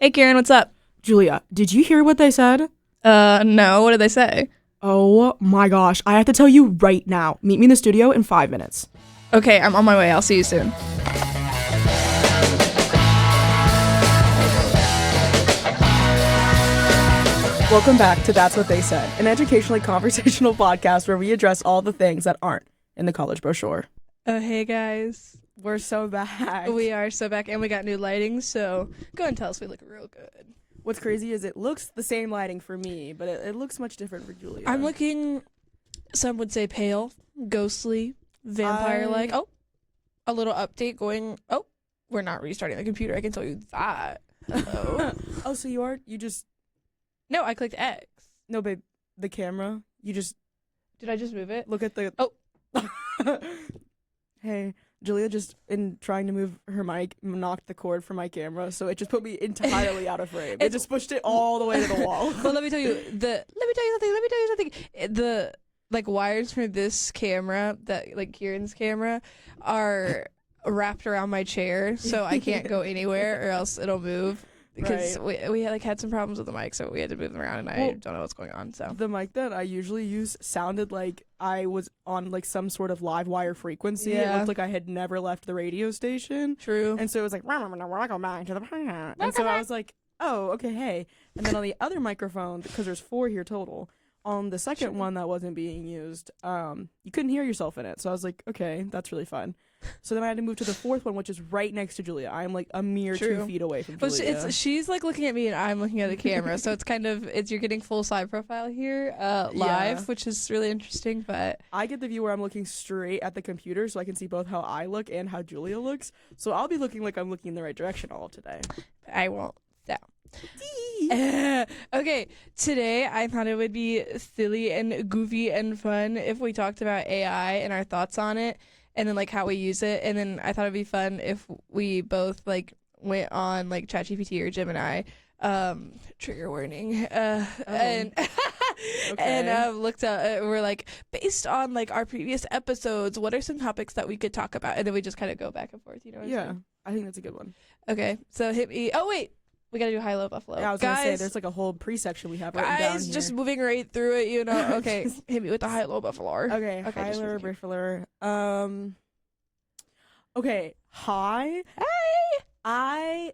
Hey, Kieran, what's up? Julia, did you hear what they said? No, what did they say? Oh my gosh, I have to tell you right now. Meet me in the studio in 5 minutes. Okay, I'm on my way. I'll see you soon. Welcome back to That's What They Said, an educationally conversational podcast where we address all the things that aren't in the college brochure. Oh, hey, guys. We're so back. We are so back, and we got new lighting, so go and tell us we look real good. What's crazy is it looks the same lighting for me, but it looks much different for Julia. I'm looking, some would say pale, ghostly, vampire-like. Oh, a little update going, oh, we're not restarting the computer. I can tell you that. Hello. Oh, so you just... No, I clicked X. No, babe, the camera, you just... Did I just move it? Look at the... Oh. Hey, Julia just, in trying to move her mic, knocked the cord from my camera, so it just put me entirely out of frame. It just pushed it all the way to the wall. Well, let me tell you something. The wires for this camera, Kieran's camera, are wrapped around my chair, so I can't go anywhere or else it'll move. Because we had some problems with the mic, so we had to move them around, and I don't know what's going on. So the mic that I usually use sounded like I was on like some sort of live wire frequency. Yeah. It looked like I had never left the radio station. True. And so it was like, welcome back to the podcast. And so I was like, oh, okay, hey. And then on the other microphone, because there's 4 here total, on the second one that wasn't being used, you couldn't hear yourself in it. So I was like, okay, that's really fun. So then I had to move to the 4th one, which is right next to Julia. I'm like a mere 2 feet away from Julia. But she's like looking at me and I'm looking at the camera, so it's kind of you're getting full side profile here live, which is really interesting. But I get the view where I'm looking straight at the computer, so I can see both how I look and how Julia looks. So I'll be looking like I'm looking in the right direction all today. I won't. So. Okay, today I thought it would be silly and goofy and fun if we talked about AI and our thoughts on it, and then like how we use it, and then I thought it'd be fun if we both like went on like ChatGPT or Gemini, trigger warning, and and looked at we're like, based on like our previous episodes, what are some topics that we could talk about, and then we just kind of go back and forth, you know what I'm saying? I think that's a good one. Okay, so hit me. Oh wait, we gotta do high-low buffalo. Yeah, I was gonna say there's like a whole pre-section we have written down here. Just moving right through it, you know. Okay, hit me with the high-low buffalo. Okay, high-low buffalo. Okay, hi.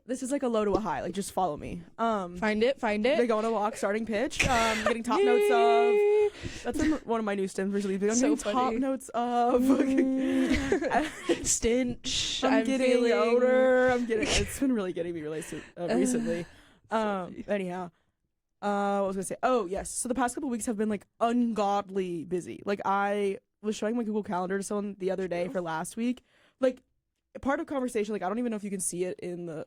This is like a low to a high. Like, just follow me. Find it. They go on a walk, starting pitch. Getting top notes of. That's been one of my new stims recently. I'm so getting top notes of. Stench. I'm getting feeling odor. It's been really getting me recently. Anyhow, what was I gonna say? Oh yes. So the past couple weeks have been like ungodly busy. Like I was showing my Google Calendar to someone the other day for last week. Like part of conversation. Like I don't even know if you can see it in the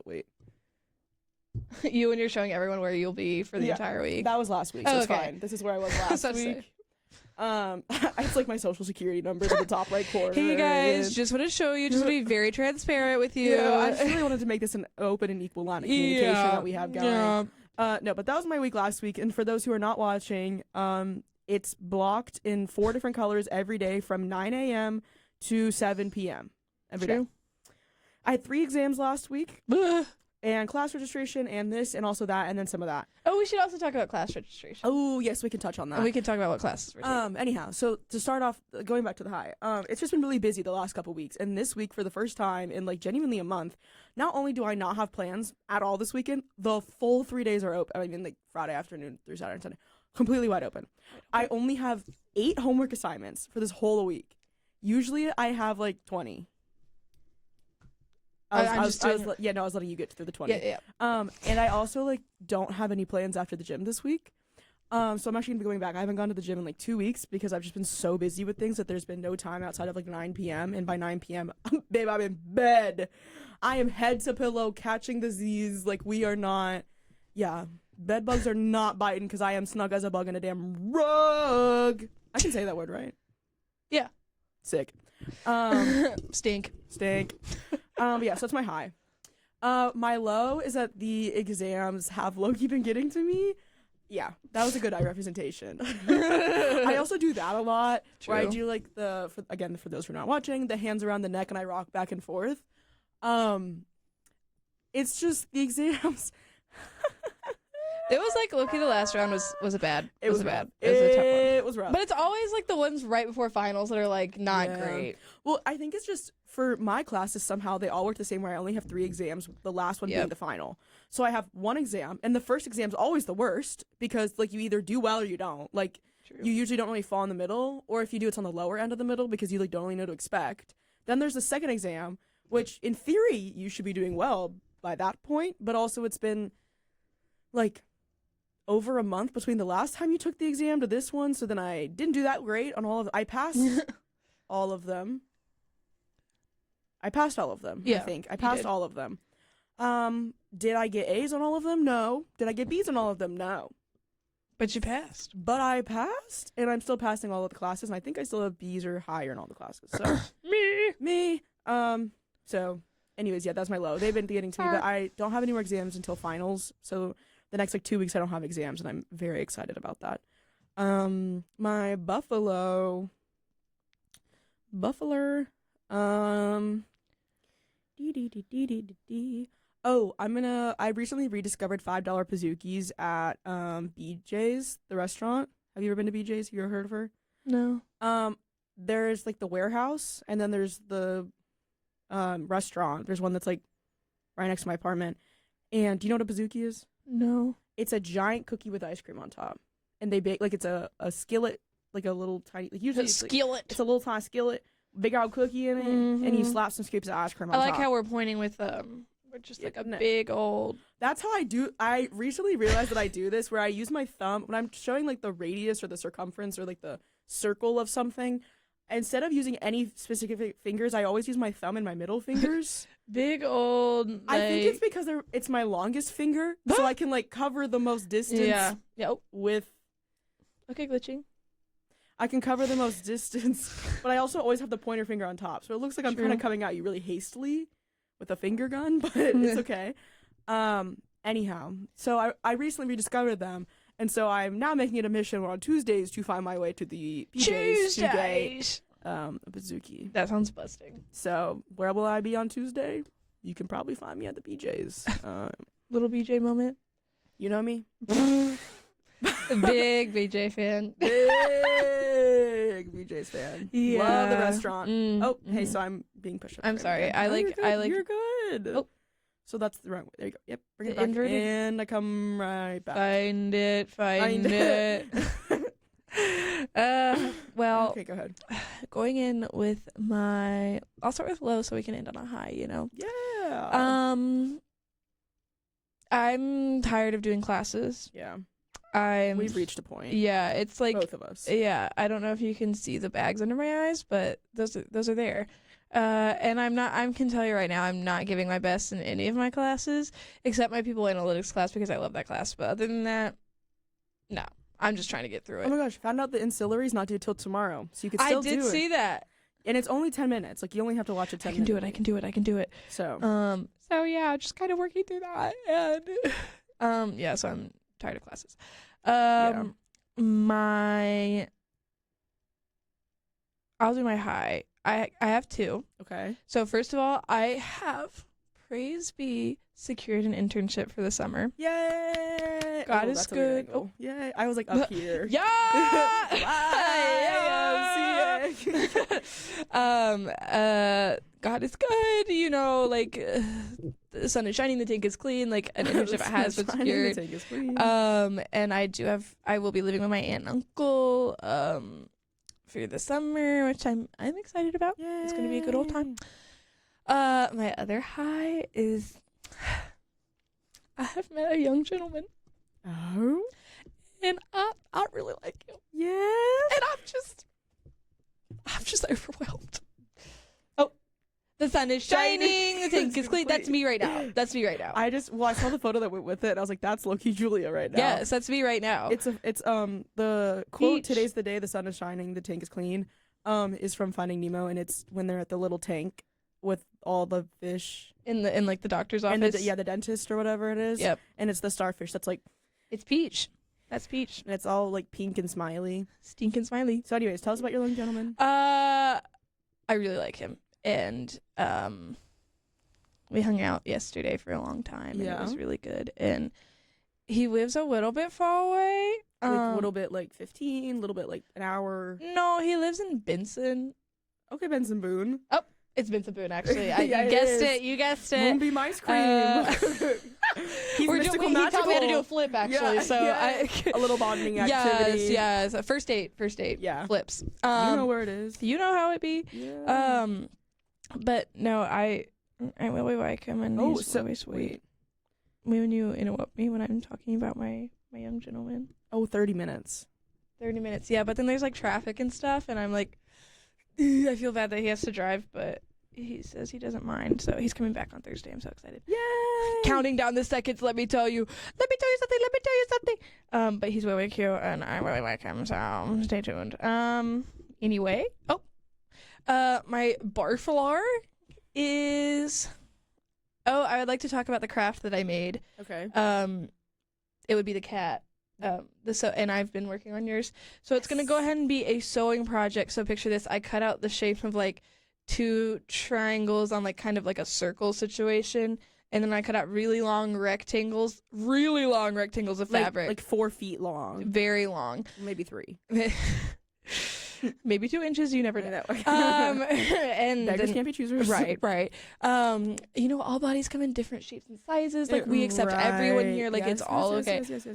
You and you're showing everyone where you'll be for the entire week. That was last week, so it's fine. This is where I was last week. It's like my social security number at the top right corner. Hey guys, just want to show you, just want to be very transparent with you. Yeah, I just really wanted to make this an open and equal line of communication that we have going. No, but that was my week last week, and for those who are not watching, it's blocked in 4 different colors every day from 9 a.m. to 7 p.m. every day. I had 3 exams last week. And class registration, and this, and also that, and then some of that. Oh, we should also talk about class registration. Oh, yes, we can touch on that. And we can talk about what classes we're taking. Anyhow, so to start off, going back to the high, it's just been really busy the last couple weeks, and this week, for the first time in, like, genuinely a month, not only do I not have plans at all this weekend, the full 3 days are open. I mean, like, Friday afternoon through Saturday and Sunday. Completely wide open. I only have 8 homework assignments for this whole week. Usually, I have, like, 20. I was letting you get through the 20. Yeah. And I also like don't have any plans after the gym this week. So I'm actually gonna be going back. I haven't gone to the gym in like 2 weeks because I've just been so busy with things that there's been no time outside of like 9 p.m. And by 9 p.m., babe, I'm in bed. I am head to pillow, catching disease. Like we are not. Yeah, bed bugs are not biting because I am snug as a bug in a damn rug. I can say that word, right? Yeah. Sick. Stink. But yeah, so that's my high. My low is that the exams have low-key been getting to me. Yeah, that was a good eye representation. I also do that a lot. True. Where I do like for those who are not watching, the hands around the neck and I rock back and forth. It's just the exams It was like low-key the last round was a bad. It was bad. rough. It was a tough one. It was rough. But it's always like the ones right before finals that are like not great. Well, I think it's just for my classes, somehow they all work the same way. I only have 3 exams, the last one being the final. So I have 1 exam, and the first exam's always the worst because like you either do well or you don't. Like you usually don't really fall in the middle, or if you do, it's on the lower end of the middle because you like don't really know to expect. Then there's the second exam, which in theory you should be doing well by that point, but also it's been like over a month between the last time you took the exam to this one, so then I didn't do that great on all of I passed all of them. I passed all of them, I think. I passed all of them. Did I get A's on all of them? No. Did I get B's on all of them? No. But you passed. But I passed, and I'm still passing all of the classes, and I think I still have B's or higher in all the classes. So Me. So anyways, yeah, that's my low. They've been getting to me, but I don't have any more exams until finals. So the next like 2 weeks I don't have exams, and I'm very excited about that. My Buffalo. Oh, I recently rediscovered $5 Pazookies at BJ's, the restaurant. Have you ever been to BJ's? Have you ever heard of her? No. There's like the warehouse, and then there's the restaurant. There's one that's like right next to my apartment. And do you know what a Pazookie is? No. It's a giant cookie with ice cream on top, and they bake like it's a skillet, like a little tiny. Like usually it's skillet. It's a little tiny skillet, big old cookie in it, and you slap some scoops of ice cream on top. I like how we're pointing with just like a big old. That's how I do. I recently realized that I do this where I use my thumb when I'm showing like the radius or the circumference or like the circle of something. Instead of using any specific fingers, I always use my thumb and my middle fingers. Big old. Like... I think it's because it's my longest finger, so I can like cover the most distance. Yeah. Yep. With. Okay, glitching. I can cover the most distance, but I also always have the pointer finger on top, so it looks like I'm kind of coming at you really hastily with a finger gun, but it's okay. Anyhow, so I recently rediscovered them, and so I'm now making it a mission on Tuesdays to find my way to the BJ's to get a Pazookie. That sounds busting. So where will I be on Tuesday? You can probably find me at the BJ's. Little BJ moment. You know me? A big BJ fan. Big BJ's fan. Yeah. Love the restaurant. Hey, so I'm being pushed up. I'm sorry. Again. I like. You're good. Oh. So that's the wrong way. There you go. Yep. Bring it back. Inverted. And I come right back. Find it. Well. Okay, go ahead. Going in with I'll start with low so we can end on a high, you know? Yeah. I'm tired of doing classes. Yeah. We've reached a point. Yeah, it's like both of us. Yeah, I don't know if you can see the bags under my eyes, but those are there. And I can tell you right now, I'm not giving my best in any of my classes except my people analytics class because I love that class. But other than that, no, I'm just trying to get through it. Oh my gosh, found out the ancillary's not due till tomorrow, so you can still do it. I did see that. And it's only 10 minutes. Like, you only have to watch it 10 minutes. I can do it. So. So yeah, just kind of working through that. And, yeah, so I'm tired of classes. I'll do my high. I have 2. Okay. So first of all, I have, praise be, secured an internship for the summer. Yay! God is good. Oh, yay! I was like up here. Yeah. God is good. You know, like the sun is shining, the tank is clean. Like an internship has been secured. The tank is clean. And I will be living with my aunt and uncle. For the summer, which I'm excited about. Yay. It's gonna be a good old time. My other high is I have met a young gentleman. Oh, and I really like him. Yeah. And I'm just overwhelmed. Oh, the sun is shining. The tank is clean. That's me right now. I saw the photo that went with it, and I was like, that's low-key Julia right now. Yes, that's me right now. It's the quote, Peach. "Today's the day, the sun is shining, the tank is clean," is from Finding Nemo, and it's when they're at the little tank with all the fish in like the doctor's office. And the dentist or whatever it is. Yep. And it's the starfish that's like, it's Peach. That's Peach. And it's all like pink and smiley. Stinking smiley. So anyways, tell us about your young gentleman. I really like him. And we hung out yesterday for a long time, and it was really good. And He lives a little bit far away. Like a little bit like 15, a little bit like an hour. No, he lives in Benson. Okay, Benson Boone. Oh, it's Benson Boone, actually. Yeah, You guessed it. You guessed it. Moonbeam ice cream. He's mystical, he magical. taught me how to do a flip, actually. A little bonding activity. Yes. First date. Yeah. Flips. You know where it is. You know how it be. Yeah. But no, I really like him, and he's really sweet. When you interrupt me when I'm talking about my young gentleman. 30 minutes. 30 minutes, yeah. But then there's like traffic and stuff, and I'm like, I feel bad that he has to drive, but he says he doesn't mind. So he's coming back on Thursday. I'm so excited. Yay! Counting down the seconds. Let me tell you something. But he's really cute, and I really like him. So stay tuned. Anyway, my barflar is. Oh, I would like to talk about the craft that I made. Okay. It would be the cat. And I've been working on yours. So it's gonna go ahead and be a sewing project. So picture this: I cut out the shape of like 2 triangles on like kind of like a circle situation, and then I cut out really long rectangles of fabric, like 4 feet long, very long, maybe 3. Maybe 2 inches, you never know. And beggars can't be choosers. Right. All bodies come in different shapes and sizes. Like we accept everyone here. Like it's all okay. Yes.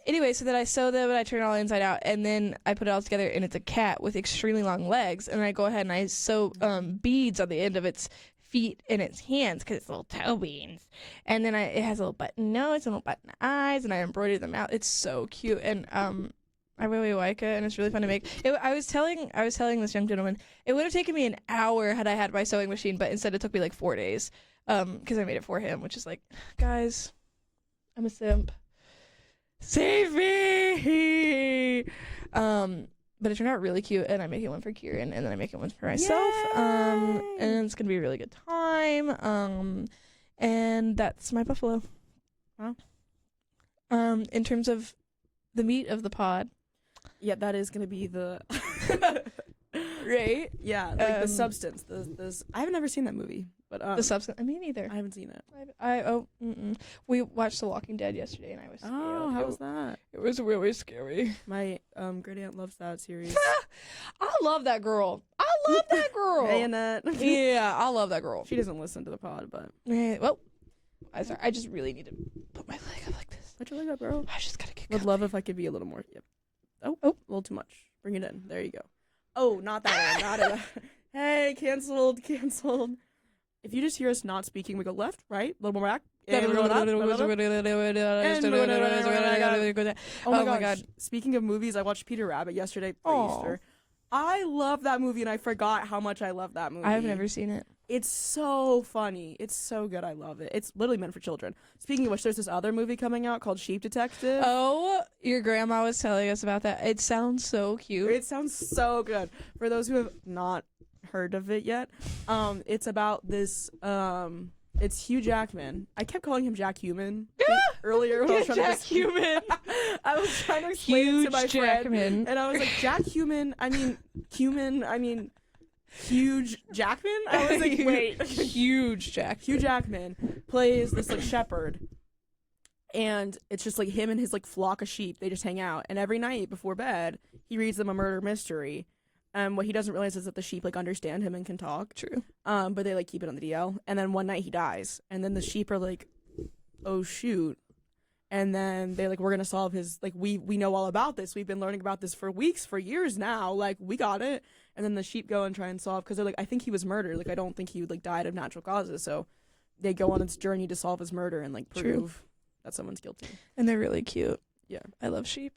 Anyway, so then I sew them and I turn it all inside out, and then I put it all together, and it's a cat with extremely long legs. And I go ahead and I sew beads on the end of its feet and its hands because it's little toe beans. And then it has a little button nose and a little button eyes, and I embroider them out. It's so cute, and I really like it, and it's really fun to make. I was telling this young gentleman it would have taken me an hour had I had my sewing machine, but instead it took me like 4 days, because I made it for him, which is like, guys, I'm a simp. Save me. But it turned out really cute, and I'm making one for Kieran, and then I'm making one for myself. Yay! And it's gonna be a really good time. And that's my buffalo. Wow. In terms of the meat of the pod. Yeah, that is gonna be the right. Yeah, like the substance. I have never seen that movie, but the substance. I mean, neither. I haven't seen it. We watched The Walking Dead yesterday, and I was scared. Oh, how was that? It was really scary. My great aunt loves that series. I love that girl. Hey, Annette. Yeah, I love that girl. She doesn't listen to the pod, but well, I just really need to put my leg up like this. put your leg up, girl. I just gotta get. Would love if I could be a little more. Yep. Oh, a little too much. Bring it in. There you go. Oh, not that one. Not it. Hey, canceled. If you just hear us not speaking, we go left, right, a little more back. And we're going up. Oh my gosh. Speaking of movies, I watched Peter Rabbit yesterday for Easter. I love that movie, and I forgot how much I love that movie. I've never seen it. It's so funny. It's so good. I love it. It's literally meant for children. Speaking of which, there's this other movie coming out called Sheep Detective. Oh, your grandma was telling us about that. It sounds so cute. It sounds so good. For those who have not heard of it yet, it's about this. It's Hugh Jackman. I kept calling him Jack Human earlier when I was trying Jack to Human. I was trying to explain it to my Jackman. friend, and I was like, Jack Human. I mean, human. I mean, huge Jackman. I was like, wait, huge Jack. Hugh Jackman plays this like shepherd, and it's just like him and his like flock of sheep. They just hang out, and every night before bed, he reads them a murder mystery. What he doesn't realize is that the sheep like understand him and can talk. True. But they like keep it on the DL. And then one night he dies, and then the sheep are like, "Oh shoot!" And then they're like, "We're gonna solve his like we know all about this. We've been learning about this for weeks, for years now. Like we got it." And then the sheep go and try and solve because they're like, "I think he was murdered. Like I don't think he would like died of natural causes." So they go on this journey to solve his murder and like prove that someone's guilty. And they're really cute. Yeah, I love sheep.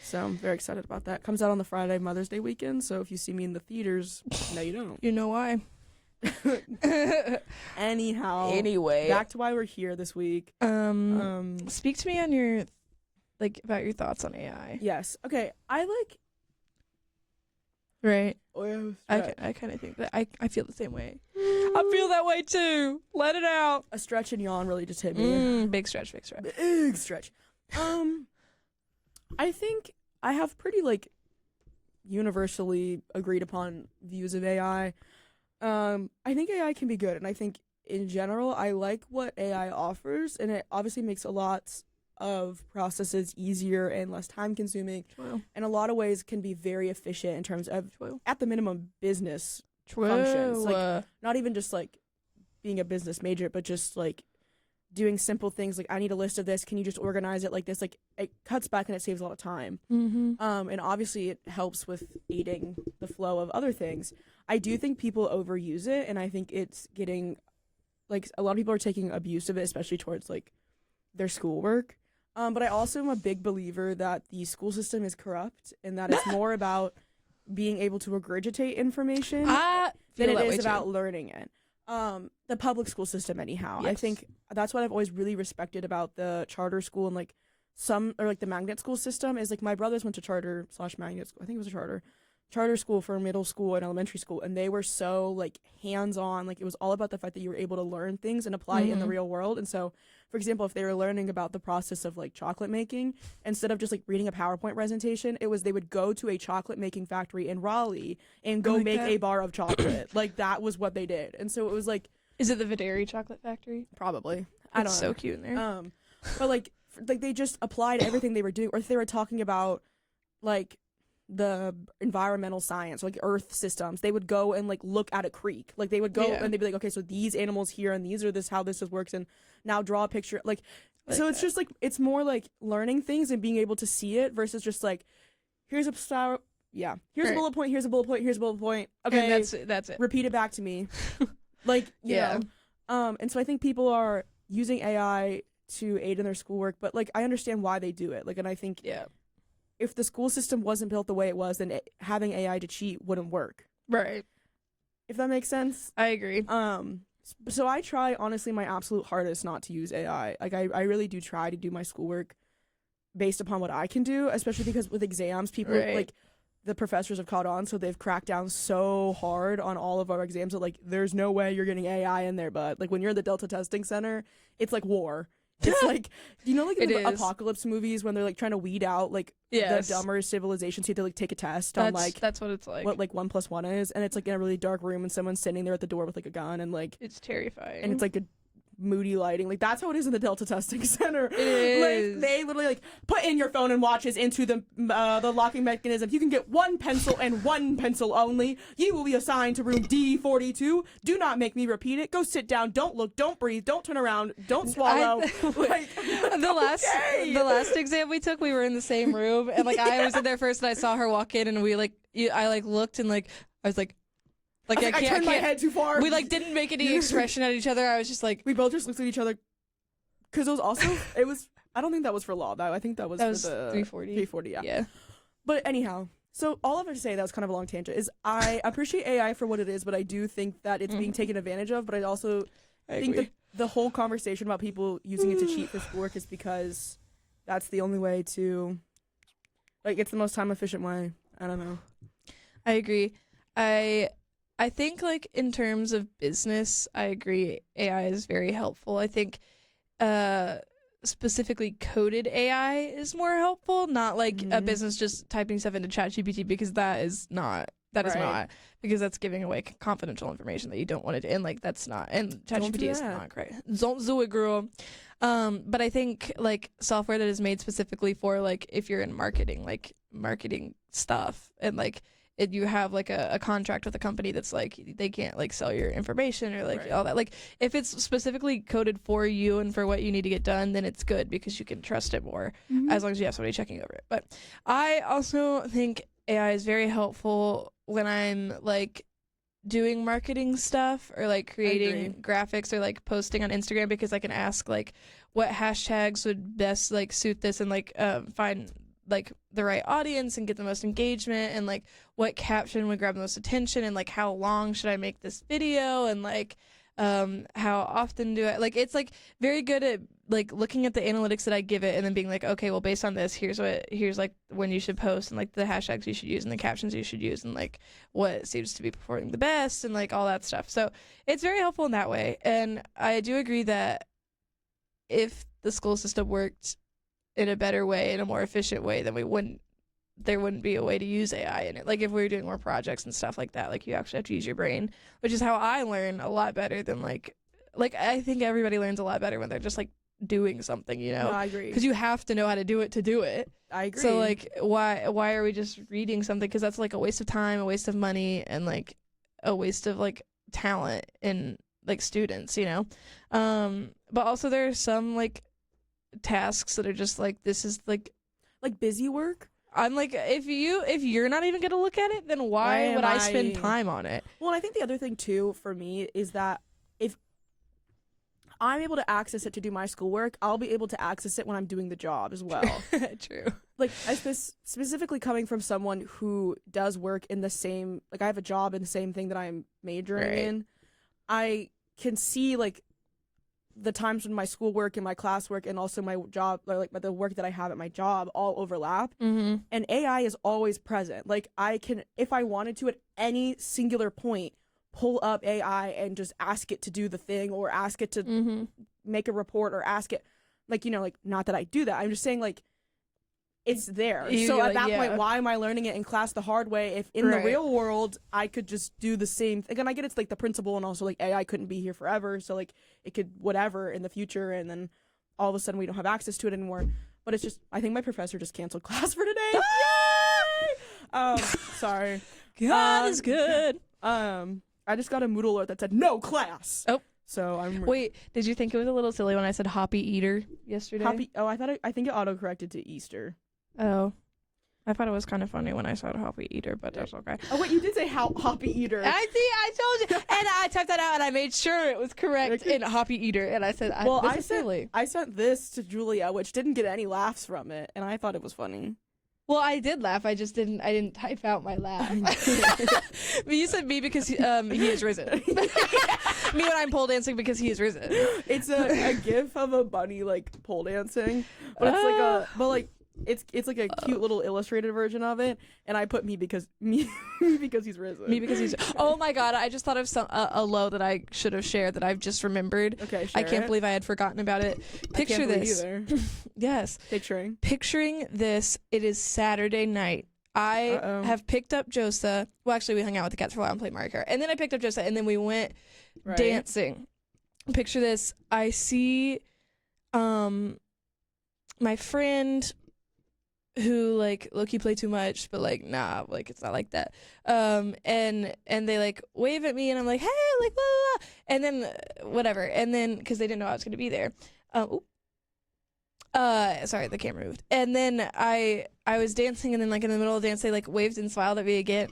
So I'm very excited about that. Comes out on the Friday Mother's Day weekend, so if you see me in the theaters, no you don't. You know why. Anyhow. Anyway. Back to why we're here this week. Speak to me on your, like, about your thoughts on AI. Yes. Okay. I like... Right. Oh, yeah, I kind of think that. I feel the same way. I feel that way, too. Let it out. A stretch and yawn really just hit me. Big stretch. Big stretch. I think I have pretty, like, universally agreed upon views of AI. I think AI can be good, and I think, in general, I like what AI offers, and it obviously makes a lot of processes easier and less time consuming. True. In a lot of ways can be very efficient in terms of, True. at the minimum, business True. functions. Like, not even just like being a business major, but just like doing simple things like, I need a list of this, can you just organize it like this? Like, it cuts back and it saves a lot of time. Mm-hmm. And obviously it helps with aiding the flow of other things. I do think people overuse it, and I think it's getting, like, a lot of people are taking abuse of it, especially towards like their schoolwork. But I also am a big believer that the school system is corrupt, and that it's more about being able to regurgitate information than it is about learning it. The public school system, anyhow. Yes. I think that's what I've always really respected about the charter school and like the magnet school system is, like, my brothers went to charter/magnet school. I think it was a charter school for middle school and elementary school, and they were so like hands-on. Like, it was all about the fact that you were able to learn things and apply it in the real world. And so, for example, if they were learning about the process of like chocolate making, instead of just like reading a PowerPoint presentation, it was they would go to a chocolate making factory in Raleigh and go make a bar of chocolate. Like, that was what they did. And so it was like, is it the Videri chocolate factory? probably, I don't know. So cute in there. But like they just applied everything they were doing. Or if they were talking about like the environmental science, like earth systems, they would go and like look at a creek. Like, they would go and they'd be like, okay, so these animals here and these are how this works, and now draw a picture. Like so it's just like, it's more like learning things and being able to see it versus just like, here's a star. Yeah, here's a bullet point. Here's a bullet point. Here's a bullet point. Okay, and that's it. Repeat it back to me. Like, you know. And so I think people are using AI to aid in their schoolwork, but like, I understand why they do it. Like, and I think if the school system wasn't built the way it was, then having AI to cheat wouldn't work. Right. If that makes sense. I agree. So I try, honestly, my absolute hardest not to use AI. Like, I really do try to do my schoolwork based upon what I can do, especially because with exams, people like, the professors have caught on, so they've cracked down so hard on all of our exams that like, there's no way you're getting AI in there. But like, when you're in the Delta Testing Center, it's like war. It's like, you know, like in the apocalypse movies when they're like trying to weed out like the dumber civilizations, so you have to like take a test on like that's what it's like. What like 1 + 1 is, and it's like in a really dark room and someone's standing there at the door with like a gun, and like it's terrifying. And it's like a moody lighting. Like, that's how it is in the Delta Testing Center. It is. Like, they literally like put in your phone and watches into the locking mechanism. You can get one pencil and one pencil only. You will be assigned to room D42. Do not make me repeat it. Go sit down. Don't look. Don't breathe. Don't turn around. Don't swallow. The last exam we took, we were in the same room, and like, I was in there first, and I saw her walk in, and I looked, and like, I was like. Like, I turned my head too far. We like didn't make any expression at each other. I was just like, we both just looked at each other, because it was also I don't think that was for law. I think that was for the 340. 340, yeah. But anyhow, so all of it to say, that was kind of a long tangent, is I appreciate AI for what it is, but I do think that it's being taken advantage of. But I also think that the whole conversation about people using it to cheat for schoolwork is because that's the only way to, like, it's the most time efficient way. I don't know. I agree. I think, like, in terms of business, I agree AI is very helpful. I think specifically coded AI is more helpful, not like a business just typing stuff into ChatGPT, because that is not, because that's giving away confidential information that you don't want it, and like, that's not, and ChatGPT is not great. Don't do it, girl. But I think like software that is made specifically for, like, if you're in marketing, like marketing stuff, and like, you have like a contract with a company that's like, they can't like sell your information or like all that. Like, if it's specifically coded for you and for what you need to get done, then it's good, because you can trust it more as long as you have somebody checking over it. But I also think AI is very helpful when I'm like doing marketing stuff or like creating graphics or like posting on Instagram, because I can ask like what hashtags would best like suit this, and like find like the right audience and get the most engagement, and like what caption would grab the most attention, and like how long should I make this video, and like how often do I, like, it's like very good at like looking at the analytics that I give it and then being like, okay, well, based on this, here's like when you should post, and like the hashtags you should use and the captions you should use, and like what seems to be performing the best, and like all that stuff. So it's very helpful in that way. And I do agree that if the school system worked in a better way, in a more efficient way, then there wouldn't be a way to use AI in it. Like, if we were doing more projects and stuff like that, like, you actually have to use your brain, which is how I learn a lot better than like I think everybody learns a lot better when they're just like doing something, you know? No, I agree. Because you have to know how to do it. I agree. So, like, why are we just reading something? Because that's, like, a waste of time, a waste of money, and, like, a waste of, like, talent in, like, students, you know? But also there are some, like, tasks that are just, like, this is, like busy work. I'm like, if you're not even gonna look at it, then why would I spend time on it? Well, I think the other thing too for me is that if I'm able to access it to do my schoolwork, I'll be able to access it when I'm doing the job as well. True. Like, specifically coming from someone who does work in the same, like, I have a job in the same thing that I'm majoring in. I can see, like, the times when my schoolwork and my classwork and also my job, or like the work that I have at my job, all overlap. Mm-hmm. And AI is always present. Like, I can, if I wanted to, at any singular point, pull up AI and just ask it to do the thing, or ask it to make a report, or ask it, like, you know, like, not that I do that. I'm just saying, like, it's there. So at that point, why am I learning it in class the hard way if in the real world I could just do the same thing? And I get it's like the principle, and also like AI couldn't be here forever, so like it could whatever in the future, and then all of a sudden we don't have access to it anymore. But it's just, I think my professor just canceled class for today. Yay! Sorry. God is good. I just got a Moodle alert that said no class. Oh. So I'm. Wait, did you think it was a little silly when I said Hoppy Eater yesterday? I think it autocorrected to Easter. Oh, I thought it was kind of funny when I saw Hoppy Eater, but that's okay. Oh wait, you did say Hoppy Eater. I told you, and I typed that out, and I made sure it was correct in Hoppy Eater, and I said, this is silly. I sent this to Julia, which didn't get any laughs from it, and I thought it was funny. Well, I did laugh. I just didn't. I didn't type out my laugh. But you said me because he is risen. Me when I'm pole dancing because he is risen. It's a gif of a bunny like pole dancing, but it's like a cute little illustrated version of it, and I put me because he's risen. Me because he's. Oh my god! I just thought of a low that I should have shared that I've just remembered. Okay, I can't believe I had forgotten about it. Picture this. Yes. Picturing this. It is Saturday night. I have picked up Josa. Well, actually, we hung out with the cats for a while and played Mario Kart, and then I picked up Josa, and then we went dancing. Picture this. I see, my friend, who like low-key play too much, but like nah, like it's not like that. And they like wave at me, and I'm like, hey, like blah, blah, blah. And then whatever, and then because they didn't know I was gonna be there. Sorry, the camera moved. And then I was dancing, and then like in the middle of the dance, they like waved and smiled at me again.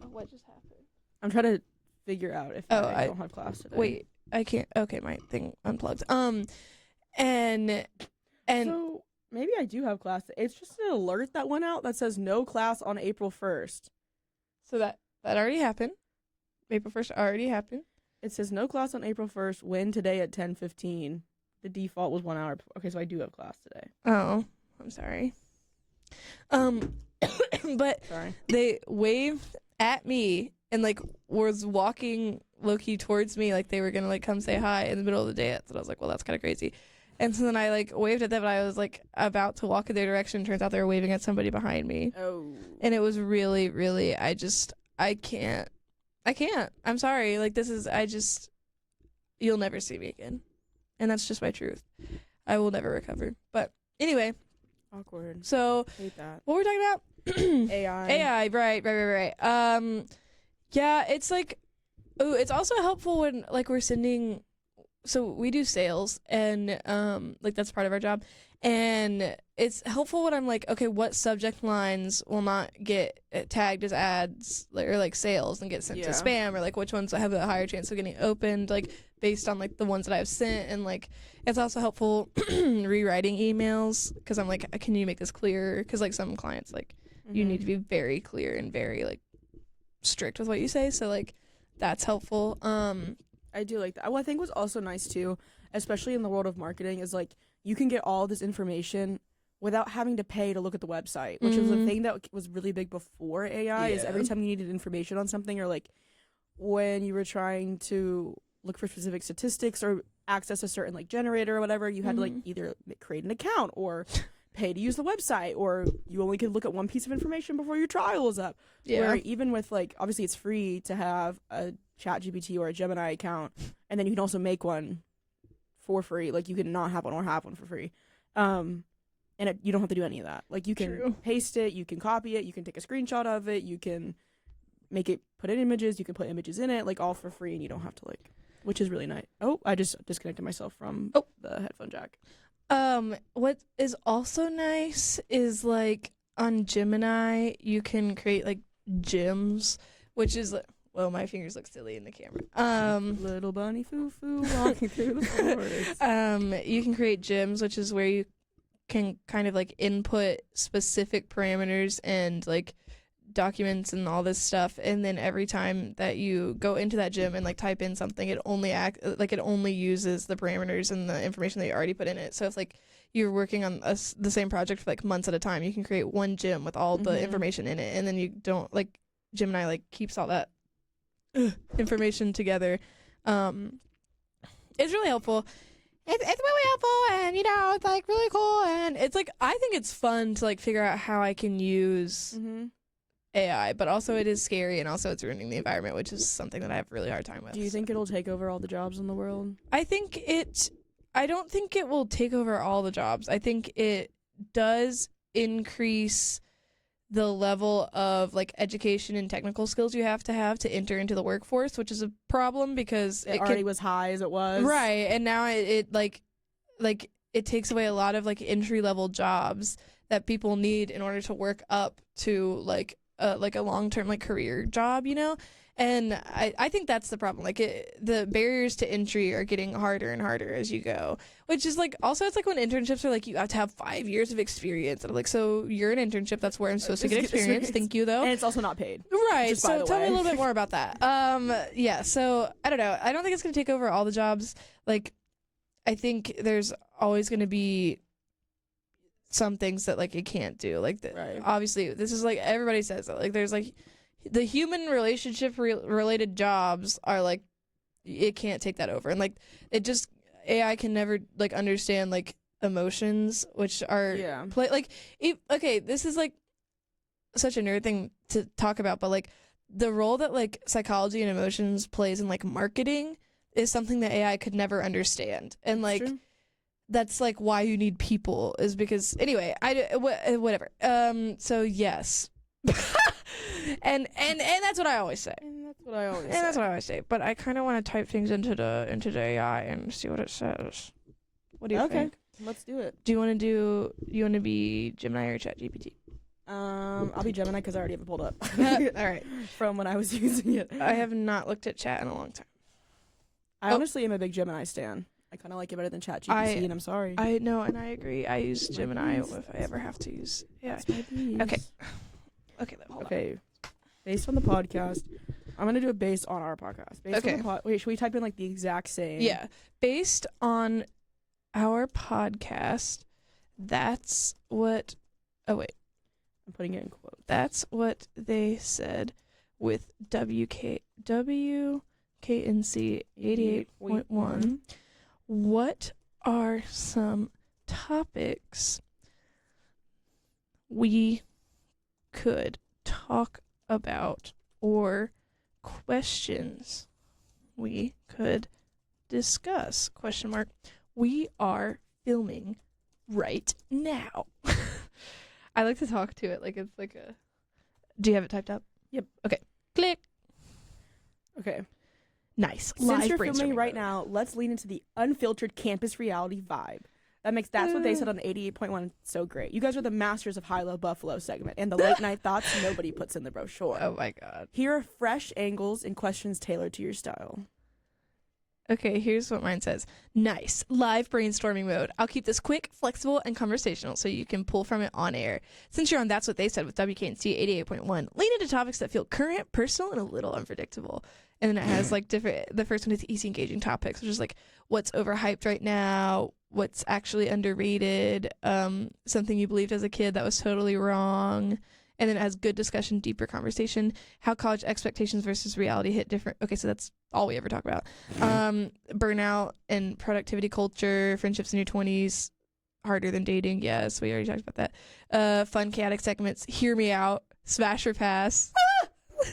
Oh, what just happened? I'm trying to figure out if I don't have class today. Wait, I can't. Okay, my thing unplugged. And so maybe I do have class. It's just an alert that went out that says no class on April 1st. So that already happened. April 1st already happened. It says no class on April 1st. When today at 10:15. The default was 1 hour. Okay, so I do have class today. Oh, I'm sorry. But sorry. They waved at me and like was walking low-key towards me like they were gonna like come say hi in the middle of the dance, and I was like, well, that's kind of crazy. And so then I like waved at them, but I was like about to walk in their direction. Turns out they were waving at somebody behind me. Oh. And it was really, really, I can't. I'm sorry. Like you'll never see me again. And that's just my truth. I will never recover. But anyway. Awkward. So hate that. What were we talking about? AI. AI, right. Yeah, it's like, it's also helpful when like we're sending, so we do sales, and like that's part of our job, and it's helpful when I'm like, okay, what subject lines will not get tagged as ads or like sales and get sent to spam, or like which ones have a higher chance of getting opened, like based on like the ones that I've sent. And like it's also helpful rewriting emails, because I'm like, can you make this clearer? Because like some clients, like you need to be very clear and very like strict with what you say, so like that's helpful. I do like that. Well, I think what's also nice too, especially in the world of marketing, is like you can get all this information without having to pay to look at the website, which was a thing that was really big before AI. Is every time you needed information on something, or like when you were trying to look for specific statistics or access a certain like generator or whatever, you had to like either create an account or pay to use the website, or you only could look at one piece of information before your trial was up. Where even with like, obviously it's free to have a ChatGPT or a Gemini account, and then you can also make one for free. Like, you can not have one or have one for free. And you don't have to do any of that. Like, you can paste it, you can copy it, you can take a screenshot of it, you can make it, put in images, you can put images in it, like, all for free, and you don't have to, like, which is really nice. Oh, I just disconnected myself from the headphone jack. What is also nice is, like, on Gemini, you can create, like, gyms, which is, well, my fingers look silly in the camera. Little bunny foo-foo walking through the forest. You can create gyms, which is where you can kind of like input specific parameters and like documents and all this stuff, and then every time that you go into that gym and like type in something, it only uses the parameters and the information that you already put in it. So if like you're working on the same project for like months at a time, you can create one gym with all the information in it, and then you don't like Gemini like keeps all that information together. It's really helpful. It's really helpful, and it's like really cool, and it's like I think it's fun to like figure out how I can use AI, but also it is scary, and also it's ruining the environment, which is something that I have a really hard time with. Do you think it'll take over all the jobs in the world? I don't think it will take over all the jobs. I think it does increase the level of like education and technical skills you have to enter into the workforce, which is a problem because it already was high as it was. Right. And now it it takes away a lot of like entry level jobs that people need in order to work up to like a long-term like career job, And I think that's the problem. Like the barriers to entry are getting harder and harder as you go, which is like also it's like when internships are like you have to have 5 years of experience. And I'm like, so you're an internship. That's where I'm supposed to get experience. Thank you, though. And it's also not paid. Right. So tell me a little bit more about that. Yeah. So I don't know. I don't think it's going to take over all the jobs. Like, I think there's always going to be some things that like it can't do. Like, obviously, this is like everybody says that. Like, there's like. The human relationship related jobs are like it can't take that over, and like it just AI can never like understand like emotions, which are okay. This is like such a nerd thing to talk about, but like the role that like psychology and emotions plays in like marketing is something that AI could never understand, and like that's like why you need people is because anyway whatever. So yes. and that's what I always say. And that's what I always say. But I kind of want to type things into the AI and see what it says. What do you think? Let's do it. Do you want to be Gemini or ChatGPT? I'll be Gemini because I already have it pulled up. All right. From when I was using it. I have not looked at chat in a long time. I honestly am a big Gemini stan. I kind of like it better than ChatGPT, and I'm sorry. I know, and I agree. I use Gemini if I ever have to use. Yeah. Okay. Okay. Based on the podcast, I'm gonna do it based on our podcast. Wait, should we type in like the exact same? Yeah. Based on our podcast, that's what. Oh wait. I'm putting it in quotes. That's what they said with WKNC 88.1. What are some topics we could talk about or questions we could discuss? ? We are filming right now. I like to talk to it like it's like a... Do you have it typed up? Yep. Okay. Click. Okay. Nice. Since you're filming right now, let's lean into the unfiltered campus reality vibe. That's what they said on 88.1. So great. You guys are the masters of High-Low Buffalo segment and the late night thoughts nobody puts in the brochure. Oh my God. Here are fresh angles and questions tailored to your style. Okay, here's what mine says. Nice. Live brainstorming mode. I'll keep this quick, flexible, and conversational so you can pull from it on air. Since you're on That's What They Said with WKNC 88.1, lean into topics that feel current, personal, and a little unpredictable. And then it has like different, the first one is easy engaging topics, which is like what's overhyped right now, what's actually underrated, something you believed as a kid that was totally wrong. And then it has good discussion, deeper conversation, how college expectations versus reality hit different. Okay, so that's all we ever talk about. Burnout and productivity culture, friendships in your 20s, harder than dating. Yes, we already talked about that. Fun, chaotic segments, hear me out, smash or pass.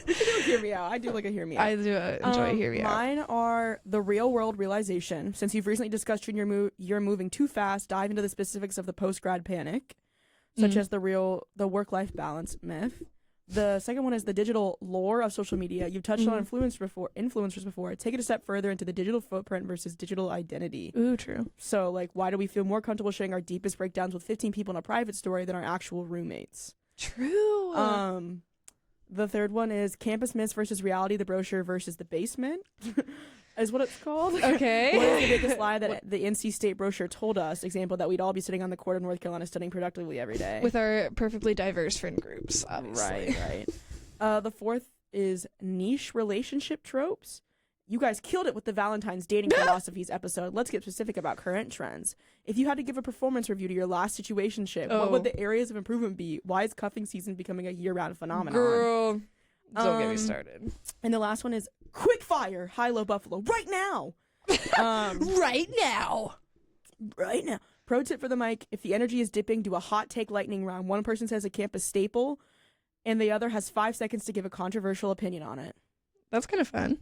We can do a hear me out. I do like a hear me out. I do enjoy hear me out. Mine are the real world realization. Since you've recently discussed you're moving too fast, dive into the specifics of the post-grad panic, such as the work-life balance myth. The second one is the digital lore of social media. You've touched on influencers before. Take it a step further into the digital footprint versus digital identity. Ooh, true. So, like, why do we feel more comfortable sharing our deepest breakdowns with 15 people in a private story than our actual roommates? True. The third one is campus myths versus reality, the brochure versus the basement, is what it's called. Okay. What is the biggest lie that the NC State brochure told us? Example, that we'd all be sitting on the court of North Carolina studying productively every day. With our perfectly diverse friend groups, obviously. Right. The fourth is niche relationship tropes. You guys killed it with the Valentine's dating philosophies episode. Let's get specific about current trends. If you had to give a performance review to your last situationship, what would the areas of improvement be? Why is cuffing season becoming a year-round phenomenon? Girl, don't get me started. And the last one is quick fire, high-low buffalo, right now. Right now. Right now. Pro tip for the mic, if the energy is dipping, do a hot take lightning round. One person says a campus staple, and the other has 5 seconds to give a controversial opinion on it. That's kind of fun.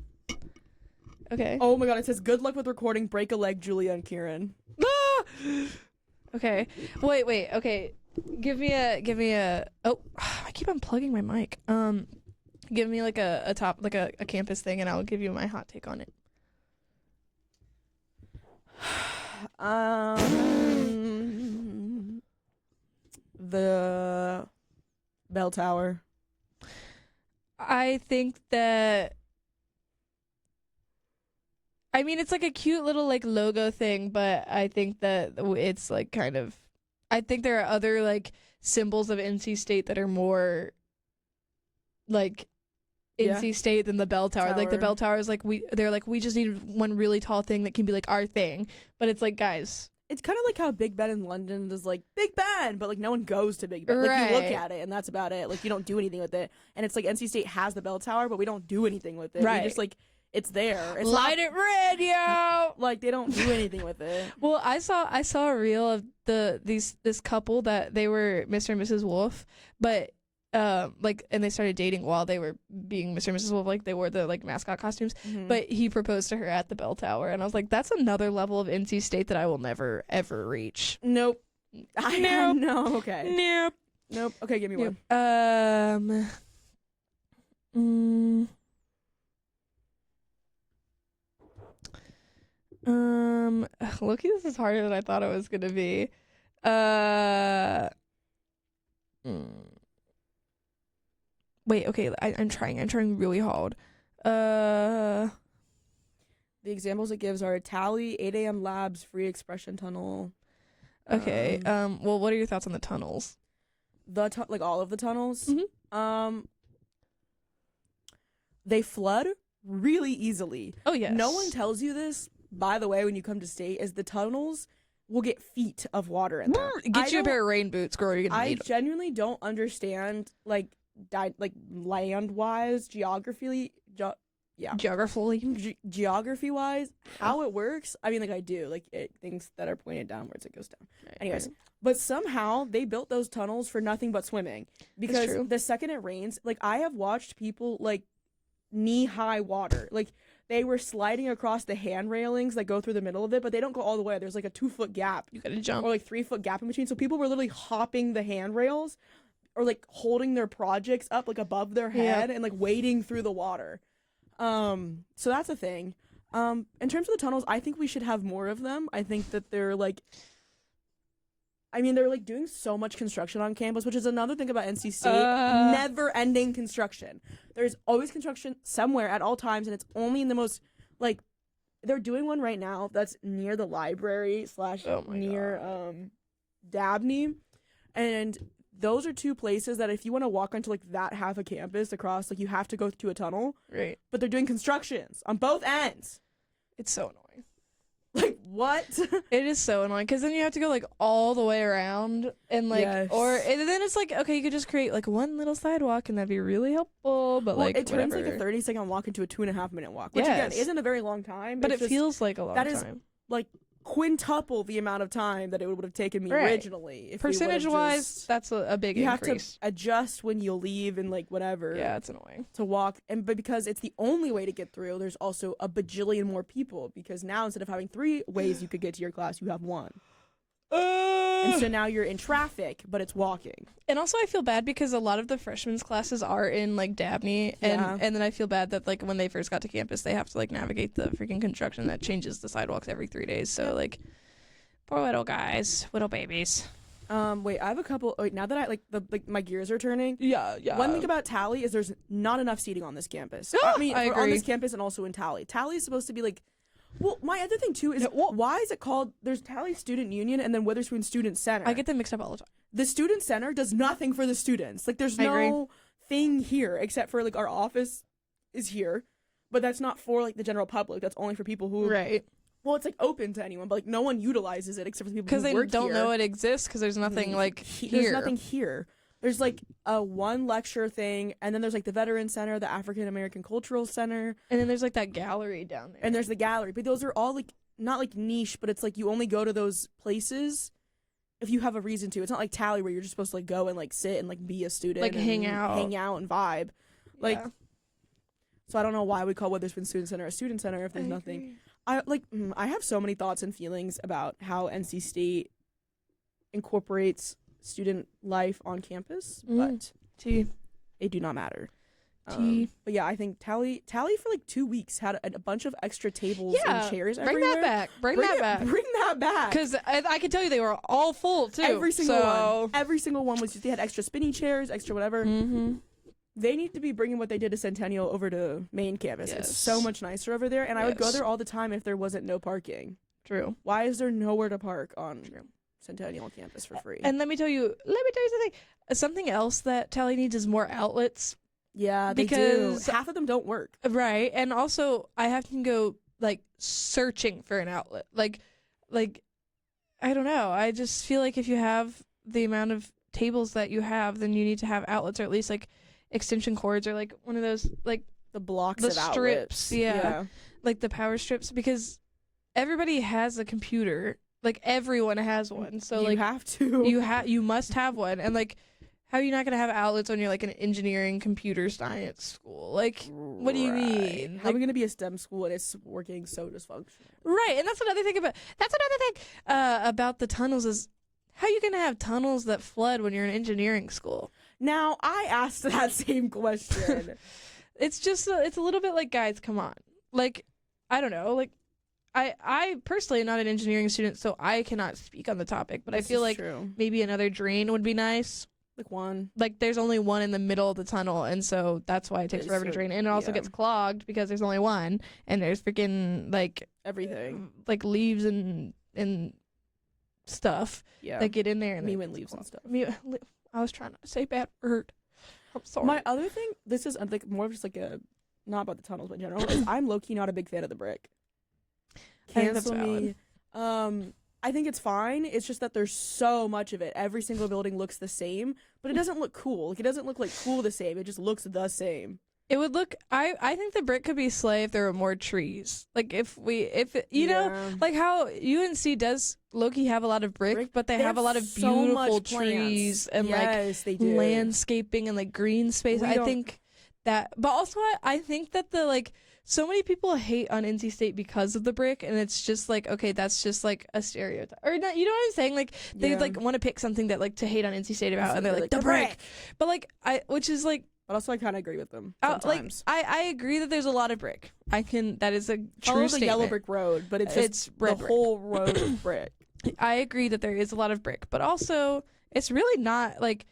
Okay. Oh my god, it says good luck with recording, break a leg, Julia and Kieran. Okay. Wait, okay. Give me a oh, I keep unplugging my mic. Give me like a top, like a campus thing, and I'll give you my hot take on it. The bell tower. I think that, I mean, it's like a cute little like logo thing, but I think that it's like kind of, I think there are other like symbols of NC State that are more like NC State than the bell tower. Like the bell tower is like, they're like, we just need one really tall thing that can be like our thing. But it's like, guys, it's kind of like how Big Ben in London is like Big Ben, but like no one goes to Big Ben. Like you look at it and that's about it. Like you don't do anything with it. And it's like NC State has the bell tower, but we don't do anything with it. Right. We just like, it's there. It's light it red, yo. Like they don't do anything with it. Well, I saw a reel of this couple that they were Mr. and Mrs. Wolf, but like, and they started dating while they were being Mr. and Mrs. Wolf, like they wore the like mascot costumes. But he proposed to her at the bell tower, and I was like, that's another level of NC State that I will never ever reach. Nope. No. Okay. Nope. Okay, give me one. Loki, this is harder than I thought it was gonna be. Wait, okay, I'm trying really hard. The examples it gives are Tally, 8 a.m. Labs, Free Expression Tunnel. Okay. Well, what are your thoughts on the tunnels? Like all of the tunnels? Mm-hmm. They flood really easily. Oh, yes. No one tells you this, by the way, when you come to state, is the tunnels will get feet of water in them. Get you a pair of rain boots, girl. You're gonna need them. I genuinely don't understand, like land-wise, geography-wise, how it works. I mean, like, I do. Like, things that are pointed downwards, it goes down. Right, Anyways, right. But somehow they built those tunnels for nothing but swimming. Because the second it rains, like, I have watched people, like, knee-high water. Like, they were sliding across the hand railings that go through the middle of it, but they don't go all the way. There's, like, a 2-foot gap. You gotta jump. Or, like, 3-foot gap in between. So people were literally hopping the handrails or, like, holding their projects up, like, above their head and, like, wading through the water. So that's a thing. In terms of the tunnels, I think we should have more of them. I think that they're, like... I mean, they're, like, doing so much construction on campus, which is another thing about NC State. Never-ending construction. There's always construction somewhere at all times, and it's only in the most, like... They're doing one right now that's near the library / near Dabney. And those are two places that if you want to walk onto, like, that half of campus across, like, you have to go to a tunnel. Right. But they're doing constructions on both ends. It's so annoying. Like, what? It is so annoying because then you have to go like all the way around and like and then it's like, okay, you could just create like one little sidewalk and that'd be really helpful, but like it turns whatever. like a 30-second walk into a 2.5-minute walk, which again isn't a very long time, but it feels like a long time. That is like quintuple the amount of time that it would have taken me Right. originally. If Percentage-wise, that's a big you increase. have to adjust when you leave and like whatever. Yeah, it's annoying. To walk, but because it's the only way to get through, there's also a bajillion more people, because now instead of having 3 ways you could get to your class, you have 1. And so now you're in traffic, but it's walking. And also I feel bad because a lot of the freshmen's classes are in like Dabney, and then I feel bad that like when they first got to campus they have to like navigate the freaking construction that changes the sidewalks every 3 days. So like poor little guys, little babies. Wait, I have a couple. Wait, now that I my gears are turning. Yeah. One thing about Tally is there's not enough seating on this campus. I agree. On this campus and also in Tally. Tally is supposed to be like. Well, my other thing too is why is it called? There's Tally Student Union and then Witherspoon Student Center. I get them mixed up all the time. The Student Center does nothing for the students. Like there's no thing here except for like our office is here, but that's not for like the general public. That's only for people who Well, it's like open to anyone, but like no one utilizes it except for the people who work here. Because they don't know it exists. Because there's nothing like here. There's nothing here. There's like a one lecture thing, and then there's like the Veteran Center, the African American Cultural Center, and then there's like that gallery down there. And there's the gallery, but those are all like not like niche, but it's like you only go to those places if you have a reason to. It's not like Tally where you're just supposed to like go and like sit and like be a student, like and hang out and vibe, like. So I don't know why we call Witherspoon Student Center a student center if there's nothing. I have so many thoughts and feelings about how NC State incorporates student life on campus, but they do not matter. But yeah, I think Tally for like 2 weeks had a bunch of extra tables and chairs everywhere. Bring that back. Because I can tell you they were all full too. Every single one was just, they had extra spinny chairs, extra whatever. They need to be bringing what they did to Centennial over to main campus. Yes. It's so much nicer over there, and I would go there all the time if there wasn't no parking. True. Why is there nowhere to park on Centennial campus for free? And let me tell you something. Something else that Tally needs is more outlets. Yeah, they do. Half of them don't work. Right, and also I have to go like searching for an outlet. Like I don't know. I just feel like if you have the amount of tables that you have, then you need to have outlets, or at least like extension cords, or like one of those like the blocks of strips. Yeah, like the power strips, because everybody has a computer. Like everyone has one, so like you must have one. And like, how are you not gonna have outlets when you're like an engineering computer science school? Like, what do you mean? How are we gonna be a STEM school and it's working so dysfunctional? Right, and that's another thing about the tunnels is how are you gonna have tunnels that flood when you're in engineering school? Now I asked that same question. It's a little bit like, guys, come on. Like, I don't know, like. I personally am not an engineering student, so I cannot speak on the topic, but I feel like maybe another drain would be nice. Like one. Like there's only one in the middle of the tunnel, and so that's why it takes forever to drain. And it also gets clogged because there's only one, and there's freaking like everything. Like leaves and stuff that get in there. And and leaves and stuff. I was trying to say bad word. I'm sorry. My other thing, this is like more of just like not about the tunnels, but in general, is I'm low-key not a big fan of the brick. Cancel me. I think it's fine. It's just that there's so much of it. Every single building looks the same, but it doesn't look cool. Like it doesn't look like cool the same. It just looks the same. It would look. I think the brick could be slay if there were more trees. Like if you know, like how UNC does low-key have a lot of brick, but they have a lot of beautiful trees and they do. Landscaping and like green space. I think that, but also I think that the like. So many people hate on NC State because of the brick, and it's just like, okay, that's just like a stereotype, or not, you know what I'm saying? Like they like want to pick something that like to hate on NC State about, and they're like the brick. But like which is like, but also I kind of agree with them sometimes. Like I agree that there's a lot of brick. That is a true statement. The yellow brick road, but it's red the brick. Whole road of brick. I agree that there is a lot of brick, but also it's really not like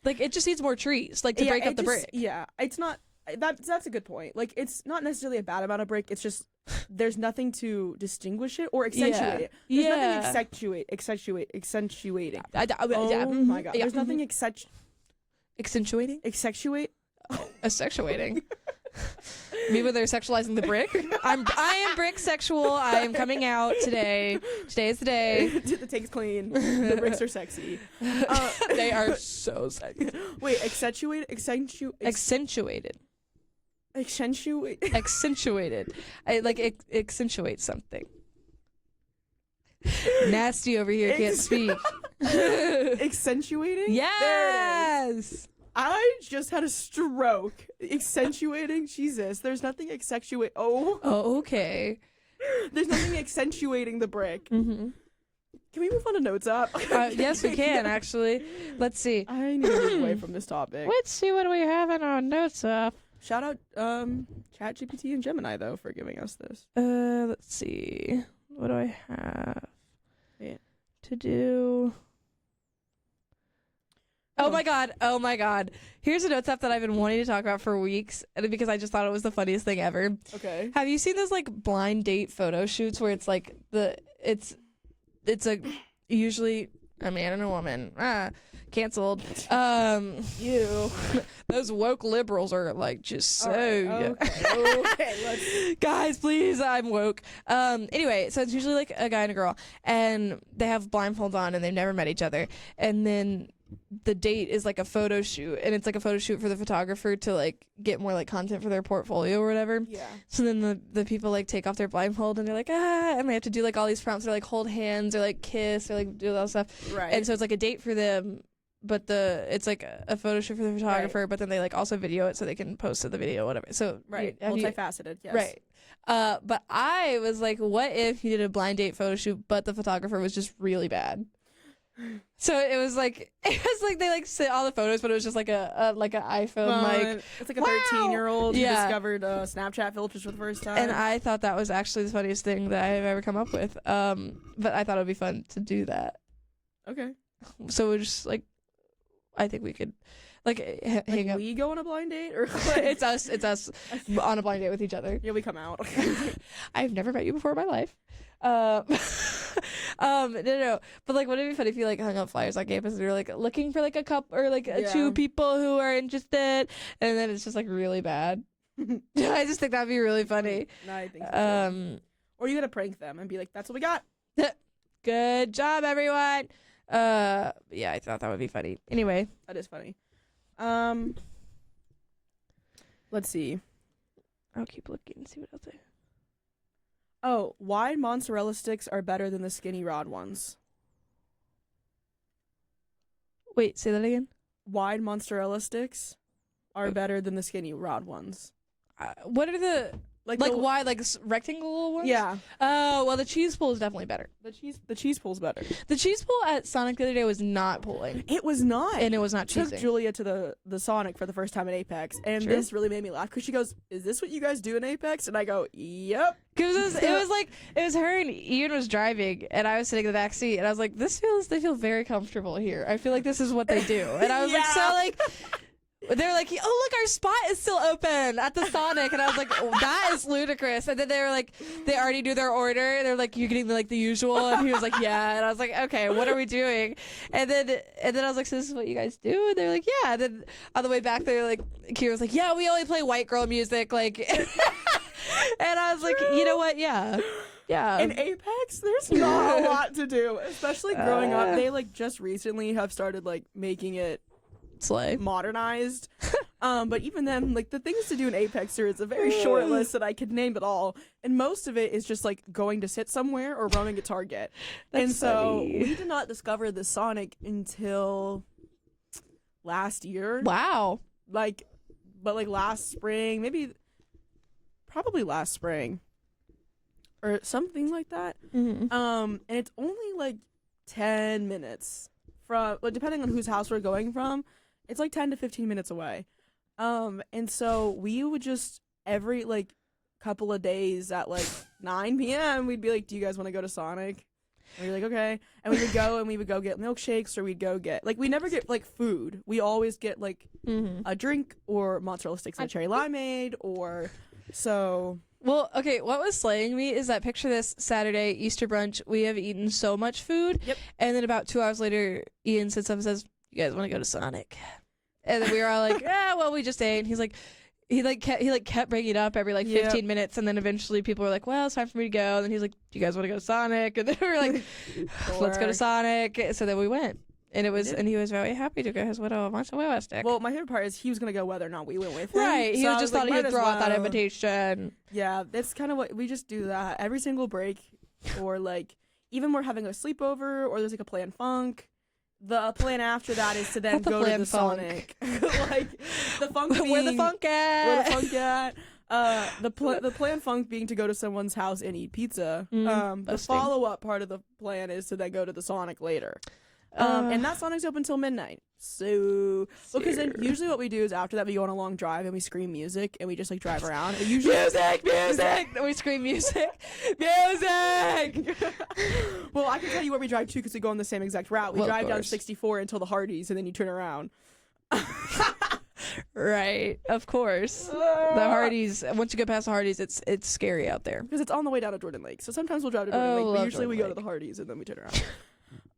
it just needs more trees, like to break up the brick. Yeah, it's not. That's a good point. Like, it's not necessarily a bad amount of brick. It's just there's nothing to distinguish it or accentuate it. There's nothing accentuating. Oh my god. There's nothing accentuating? Accentuating. Maybe they're sexualizing the brick. I am brick sexual. I am coming out today. Today is the day. The take's clean. The bricks are sexy. They are so sexy. Wait, accentuated. I like accentuate something. Nasty over here, can't speak. Accentuating? Yes. There it is. I just had a stroke. Accentuating? Jesus. There's nothing accentuate. Oh, okay. There's nothing accentuating the brick. Mm-hmm. Can we move on to notes app? Yes, we can, actually. Let's see. I need to move away from this topic. Let's see what we have in our notes app. Shout out ChatGPT and Gemini, though, for giving us this. Let's see. What do I have to do? Oh my god. Here's a notes app that I've been wanting to talk about for weeks because I just thought it was the funniest thing ever. Okay. Have you seen those like blind date photo shoots where it's like it's a usually a man and a woman. Canceled. You. Those woke liberals are like just so Okay, guys, please, I'm woke. Anyway, so it's usually like a guy and a girl, and they have blindfolds on, and they've never met each other, and then the date is like a photo shoot, and it's like a photo shoot for the photographer to like get more like content for their portfolio or whatever. Yeah. So then the people like take off their blindfold and they're like and they have to do like all these prompts or like hold hands or like kiss or like do all that stuff. Right. And so it's like a date for them, but it's like a photo shoot for the photographer, Right. but then they like also video it so they can post to the video, whatever. So Multifaceted. Yes. Right. But I was like, what if you did a blind date photo shoot, but the photographer was just really bad? So it was like they like sit all the photos, but it was just like an iPhone it's like a 13-year-old who Yeah. discovered Snapchat filters for the first time. And I thought that was actually the funniest thing that I've ever come up with. But I thought it would be fun to do that. Okay. So we're just like, I think we could like hang up. We go on a blind date, or It's us on a blind date with each other. Yeah, we come out. I've never met you before in my life. No. But like, wouldn't it be funny if you like hung up flyers on campus and you're like looking for like a couple or like two people who are interested, and then it's just like really bad. I just think that'd be really funny. No, I think so too. Or you gotta prank them and be like, "That's what we got." Good job, everyone. Yeah, I thought that would be funny. Anyway, that is funny. Let's see. I'll keep looking and see what else I. Oh, wide mozzarella sticks are better than the skinny rod ones. Wait, say that again. Wide mozzarella sticks are better than the skinny rod ones. What are the like wide, like rectangle ones? Yeah. Oh, well, the cheese pull is definitely better. The cheese pull's better. The cheese pull at Sonic the other day was not pulling. It was not. And it was not Took cheesing. Julia to the Sonic for the first time at Apex, and this really made me laugh because she goes, "Is this what you guys do in Apex?" And I go, "Yep." Because it was her and Ian was driving, and I was sitting in the back seat, and I was like, they feel very comfortable here. I feel like this is what they do. And I was like, so like. They were like, oh, look, our spot is still open at the Sonic. And I was like, oh, that is ludicrous. And then they were like, they already do their order. They're like, you're getting the usual. And he was like, yeah. And I was like, okay, what are we doing? And then I was like, so this is what you guys do? And they're like, yeah. And then on the way back, they were like, Kieran was like, yeah, we only play white girl music. Like, and I was like, you know what? Yeah. Yeah. In Apex, there's not a lot to do, especially growing up. They like just recently have started like making it slay modernized, but even then, like the things to do in Apex is a very short list that I could name it all, and most of it is just like going to sit somewhere or roaming a target. And so we did not discover the Sonic until last year. Wow. But last spring, probably last spring or something like that. Mm-hmm. And it's only like 10 minutes from, depending on whose house we're going from. It's like 10 to 15 minutes away. And so we would just every like couple of days at like 9 p.m. we'd be like, do you guys want to go to Sonic? And we'd be like, okay. And we would go get milkshakes, or we'd go get we never get like food. We always get like a drink or mozzarella sticks and a cherry limeade or so. Well, okay, what was slaying me is that picture this Saturday, Easter brunch, we have eaten so much food. Yep. And then about 2 hours later, Ian sits up and says, you guys want to go to Sonic? And then we were all like, well, we just ate. And he's like, he kept bringing it up every like 15 minutes. And then eventually people were like, well, it's time for me to go. And then he's like, do you guys want to go to Sonic? And then we were like, let's go to Sonic. So then we went. And he was very happy to go as well. Mozzarella stick. Well, my favorite part is he was gonna go whether or not we went with him. Right. He was just thought he'd throw out that invitation. Yeah, that's kind of what we just do that every single break, or like even we're having a sleepover or there's like a planned funk, the plan after that is to then Not the go to the planned funk. Sonic. Like the funk being, Where the funk at? where the funk at. The plan funk being to go to someone's house and eat pizza. The busting. follow-up part of the plan is to then go to the Sonic later. And that Sonic's open till midnight. So, because then usually what we do is after that we go on a long drive and we scream music and we just like drive around. And usually music. We scream music. Music. Well, I can tell you where we drive to because we go on the same exact route. We Well, of drive down course. 64 until the Hardee's and then you turn around. Right. Of course. The Hardee's. Once you get past the Hardee's, it's scary out there. Because it's on the way down to Jordan Lake. So sometimes we'll drive to Jordan Oh, Lake, but love usually we Jordan go to Lake. the Hardee's and then we turn around.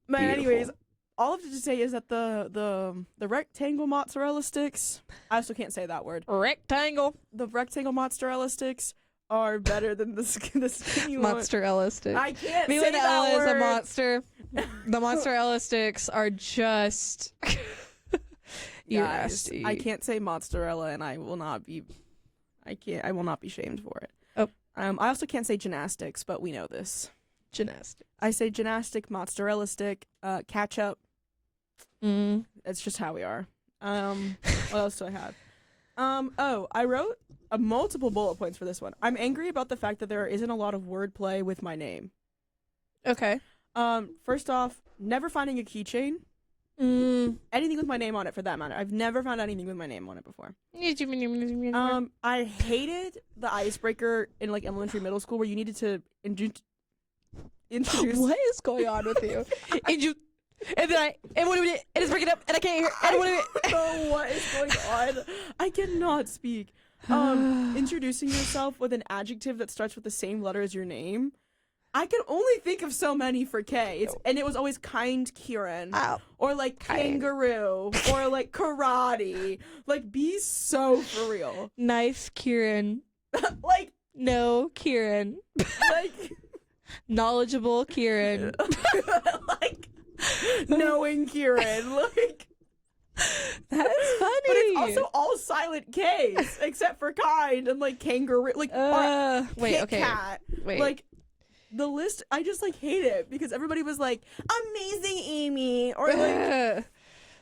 But Beautiful. anyways, all of it to say is that the rectangle mozzarella sticks, I also can't say that word. Rectangle. The rectangle mozzarella sticks are better than the skinny one. Mozzarella sticks. I can't Me say when that Ella is a word. monster. The mozzarella sticks are just you're Guys, nasty. I can't say mozzarella and I will not be shamed for it. Oh. I also can't say gymnastics, but we know this. Gymnastics. I say gymnastic, mozzarella stick, ketchup. It's just how we are. What else do I have? I wrote multiple bullet points for this one. I'm angry about the fact that there isn't a lot of wordplay with my name. Okay. First off, never finding a keychain. Anything with my name on it for that matter. I've never found anything with my name on it before. I hated the icebreaker in like elementary middle school where you needed to introduce. What is going on with you? And what do we do? And it's breaking up, and I can't hear. And what do we? don't know what is going on. I cannot speak. Introducing yourself with an adjective that starts with the same letter as your name. I can only think of so many for K. And it was always kind Kieran. Ow. Or like kangaroo. Or like karate. Like, be so for real. Nice Kieran. Like, No Kieran. like, Knowledgeable Kieran. like, knowing Kieran. Like, That is funny. but it's also all silent K's except for kind and like kangaroo. Like, wait, Kit okay. Kat. Wait. Like, the list, I just like hate it because everybody was like, amazing Amy. Or like,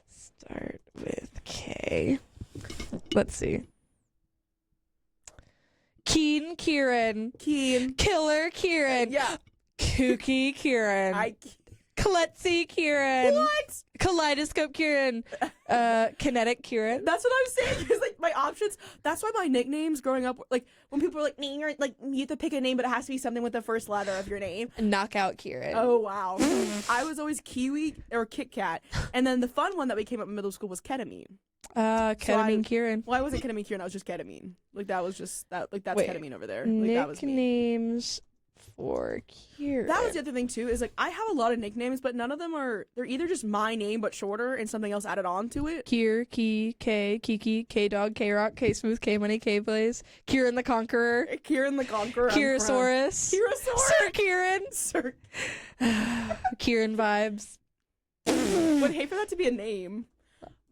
Start with K. Let's see. Kieran. Keen. Killer Kieran. Yeah. Kooky Kieran. Klutzy Kieran. What? Kaleidoscope Kieran. Kinetic Kieran. That's what I'm saying. Because like my options. That's why my nicknames growing up, like when people were like, name your, like you have to pick a name, but it has to be something with the first letter of your name. Knockout Kieran. Oh wow. I was always Kiwi or Kit Kat, and then the fun one that we came up in middle school was ketamine. Ketamine Kieran. Well, I wasn't ketamine Kieran. I was just ketamine. Like that was just that. Like that's Wait. ketamine over there. Like that was me. Nicknames for Kieran. That was the other thing too, is like I have a lot of nicknames, but none of them they're either just my name but shorter and something else added on to it. Key, K, Kiki, K Dog, K Rock, K Smooth, K Money, K Blaze, Kieran the Conqueror, Kieran the Conqueror. Kirasaurus, Sir Kieran, Sir. Kieran vibes. Would hate for that to be a name.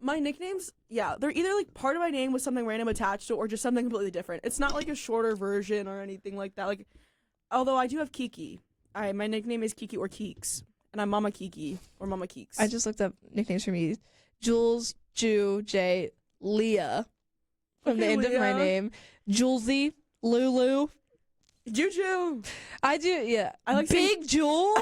My nicknames, yeah, they're either like part of my name with something random attached to it or just something completely different. It's not like a shorter version or anything like that. Like, although I do have Kiki. My nickname is Kiki or Keeks. And I'm Mama Kiki or Mama Keeks. I just looked up nicknames for me. Jules, Ju, J, Leah. From the Okay, end of my Leah. name. Julesy, Lulu. Juju. I do, yeah. I like Big Jewel.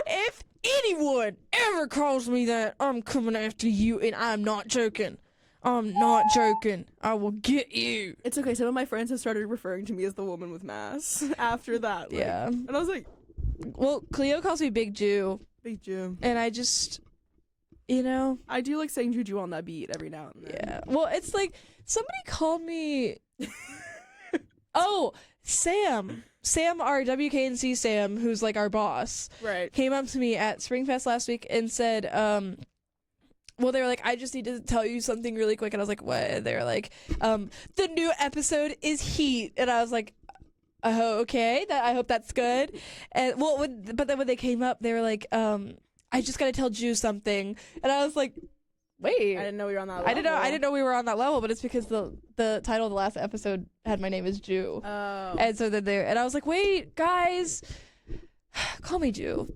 If anyone ever calls me that, I'm coming after you, and I'm not joking. I'm not joking. I will get you. It's okay. Some of my friends have started referring to me as the woman with mass after that. Like, Yeah. And I was like, Well, Cleo calls me Big Jew, Big Jew. and I just, you know, I do like saying Juju on that beat every now and then. yeah. Well, it's like somebody called me. Oh, Sam, our WKNC Sam, who's like our boss, Right. came up to me at Springfest last week and said, well, they were like, I just need to tell you something really quick. And I was like, what? They were like, the new episode is heat. And I was like, oh, okay. I hope that's good. And well, but then when they came up, they were like, I just got to tell Ju something. And I was like, Wait. I didn't know we were on that level. I didn't know we were on that level, but it's because the title of the last episode had my name as Jew. Oh. And so then and I was like, wait, guys, call me Jew.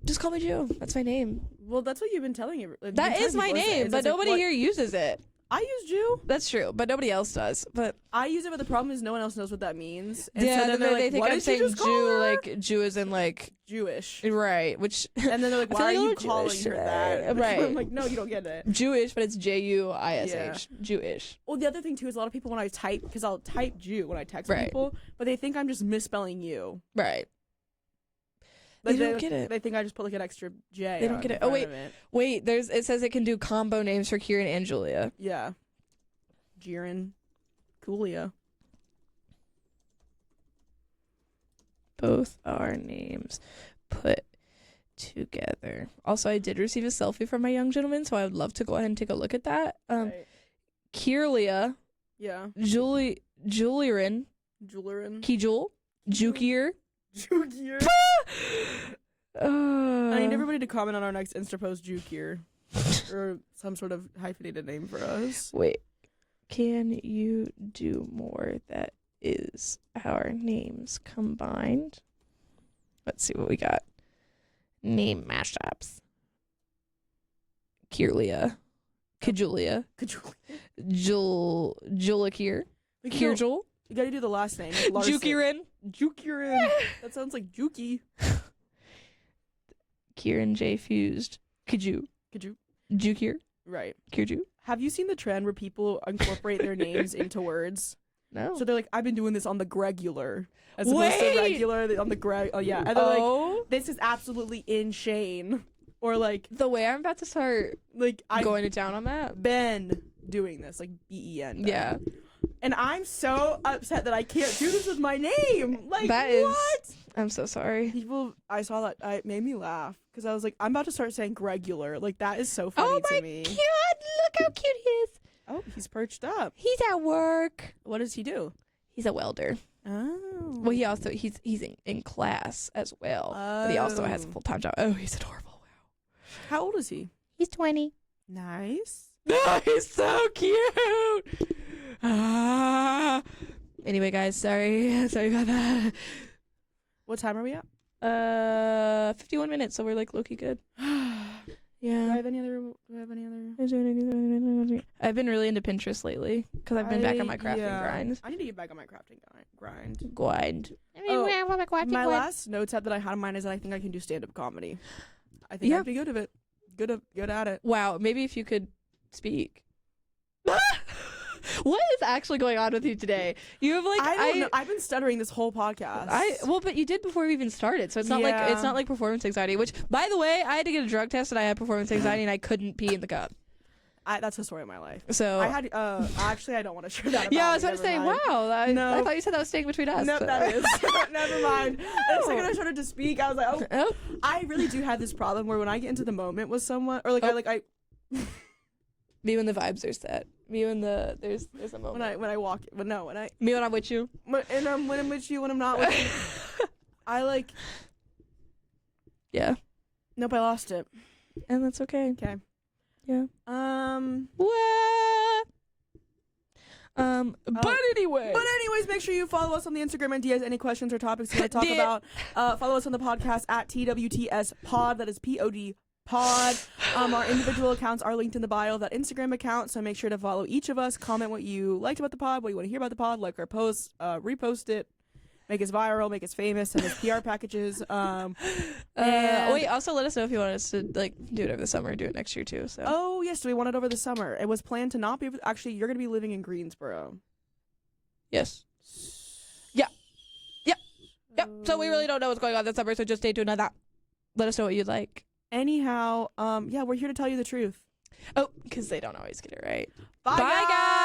Just call me Jew. That's my name. Well, that's what you've been telling you. That is my name, but nobody here uses it. I use Jew. That's true, but nobody else does. But I use it, but the problem is no one else knows what that means. And yeah, so then they think I'm saying Jew, like Jew as in like Jewish, right? Which and then they're like, why are you calling her that? Right. I'm like, no, you don't get it. Jewish, but it's Juish. Yeah. Jewish. Well, the other thing too is a lot of people when I type, because I'll type Jew when I text right. people, but they think I'm just misspelling you. Right. Like they don't get it. They think I just put like an extra J. They don't get it. Oh wait. It says it can do combo names for Kieran and Julia. Yeah. Kieran, Julia. Both our names put together. Also, I did receive a selfie from my young gentleman, so I would love to go ahead and take a look at that. Right. Kierlia. Yeah. Julian. Julian. Kijul. Jukier. Jukier. I need everybody to comment on our next Insta post, Jukier. Or some sort of hyphenated name for us. Wait. Can you do more that is our names combined? Let's see what we got. Name mashups. Kierlia. Kajulia. Julikir. Kirjul. You gotta do the last name. Jukirin. That sounds like Juki. Kieran J Fused. Kaju. Jukir. Right. Kirju. Have you seen the trend where people incorporate their names into words? No. So they're like, I've been doing this on the Gregular. As opposed to regular on the Greg. Oh, yeah. And they're like, this is absolutely insane. Or like. The way I'm about to start going to town on that. Ben doing this. Like Ben. Yeah. And I'm so upset that I can't do this with my name. Like, that what? I'm so sorry. I saw that. It made me laugh. Because I was like, I'm about to start saying Gregular. Like, that is so funny to me. Oh my God, look how cute he is. Oh, he's perched up. He's at work. What does he do? He's a welder. Oh. Well, he's in class as well. But he also has a full-time job. Oh, he's adorable. Wow. How old is he? He's 20. Nice. Oh, he's so cute. Anyway, guys, sorry about that. What time are we at? 51 minutes, so we're like low-key good. Yeah. Do I have any other? I've been really into Pinterest lately because I've been back on my crafting grind. I need to get back on my crafting grind. My last notes app that I had on mine is that I think I can do stand-up comedy. I think I'd be good at it. Good at it. Wow, maybe if you could speak. What is actually going on with you today? You have I don't know. I've been stuttering this whole podcast. But you did before we even started, so it's not like performance anxiety. Which, by the way, I had to get a drug test and I had performance anxiety and I couldn't pee in the cup. That's the story of my life. So I had. Actually, I don't want to share that. Yeah, I was about to say, wow. I thought you said that was staying between us. No, that is. Never mind. The second I started to speak, I was like, oh. I really do have this problem where when I get into the moment with someone, or I. Me when the vibes are set. Me when there's a moment. When I walk. Me when I'm with you. When I'm with you, when I'm not with you. I Yeah. Nope, I lost it. And that's okay. Okay. Yeah. What? But anyways, make sure you follow us on the Instagram and DS. Any questions or topics you want to talk about? Follow us on the podcast at TWTS Pod. That is POD Pod. Our individual accounts are linked in the bio of that Instagram account, so make sure to follow each of us. Comment what you liked about the pod, what you want to hear about the pod, like our posts, repost it, make us viral, make us famous, send us PR packages. Wait, also let us know if you want us to do it over the summer or do it next year too. So. Oh yes, we want it over the summer. It was planned to not be. Actually, you're going to be living in Greensboro. Yes. Yeah. So we really don't know what's going on this summer, so just stay tuned on that. Let us know what you'd like. Anyhow, we're here to tell you the truth. Oh, because they don't always get it right. Bye guys!